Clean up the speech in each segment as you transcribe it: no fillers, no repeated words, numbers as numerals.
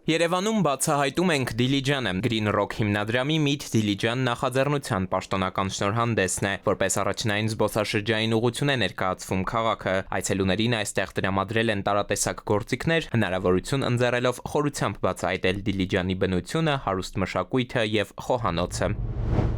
Երևանում բացահայտում ենք Դիլիջանը։ Green Rock հիմնադրամի Meet Dilijan նախաձեռնության պաշտոնական շնորհանդեսն է, որպես առաջնային զբոսաշրջային ուղղություն է ներկայացվում քաղաքը։ Այցելուներին այստեղ տրամադրել են տարատեսակ գործիքներ, հնարավորություն ընձեռելով խորությամբ բացահայտել Դիլիջանի բնությունը, հարուստ մշակույթը եւ խոհանոցը։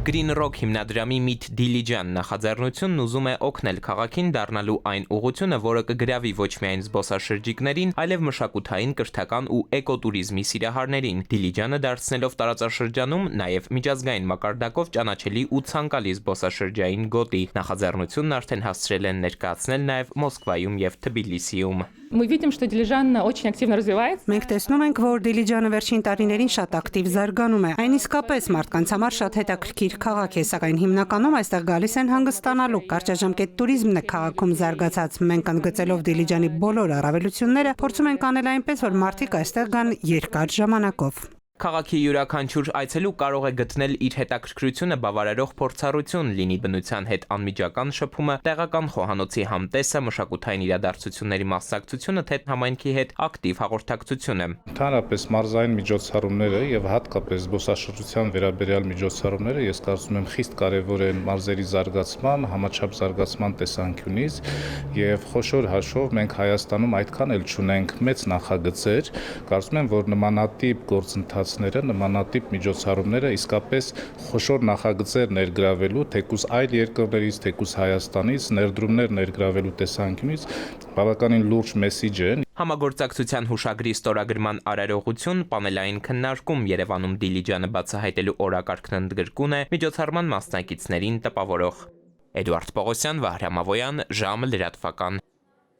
Green Rock հիմնադրամի Meet Dilijan նախաձեռնությունն ուզում է օգնել քաղաքին դառնալու այն ուղղությունը, որը կգրավի ոչ միայն զբոսաշրջիկներին, այլև մշակութային, կրթական ու էկոտուրիզմի սիրահարներին, Դիլիջանը դարձնելով տարածաշրջանում նաև միջազգային մակարդակով ճանաչելի ու ցանկալի զբոսաշրջային գոտի։ Նախաձեռնությունն արդեն հասցրել են ներկայացնել նաև Մոսկվայում եւ Թբիլիսիում։ Мы видим, что Дилижан очень активно развивается. Մենք տեսնում ենք, որ Դիլիջանը վերջին տարիներին շատ ակտիվ զարգանում է։ Այն իսկապես մարդկանց համար շատ հետաքրքիր քաղաք է, սակայն հիմնականում այստեղ գալիս են հանգստանալու։ Կարճաժամկետ туриզմն է քաղաքում զարգացած։ Մենք ընդգծելով Դիլիջանի բոլոր առավելությունները, փորձում ենք անել այնպես, որ մարդիկ այստեղ գան երկար ժամանակով։ Քաղաքի յուրաքանչյուր այցելու կարող է գտնել իր հետաքրքրությունը բավարարող փորձառություն, լինի բնության հետ անմիջական շփումը, տեղական խոհանոցի համտեսը, մշակութային իրադարձությունների մասնակցությունը, թե համայնքի հետ ակտիվ հաղորդակցությունը։ Ընդհանրապես մարզային միջոցառումները եւ հատկապես զբոսաշրջության վերաբերյալ միջոցառումները ես կարծում եմ խիստ կարեւոր են մարզերի զարգացման, համաչափ զարգացման տեսանկյունից եւ խոշոր հաշվով մենք Հայաստանում այդքան էլ չունենք մեծ նախագծեր, կարծում եմ, որ նմանատիպ գործընթացները, նմանատիպ միջոցառումները իսկապես խոշոր նախագծեր ներգրավելու, թեկուզ այլ երկրներից, թեկուզ Հայաստանից ներդրումներ ներգրավելու տեսանկյունից բավականին լուրջ մեսիջ է։ Համագործակցության հուշագրի ստորագրման արարողություն, պանելային քննարկում, Երևանում Դիլիջանը բացահայտելու օրակարգն ընդգրկուն է միջոցառման մասնակիցներին տպավորող։ Էդուարդ Պողոսյան, Վահրամ Ավոյան, ժամը լրատվական։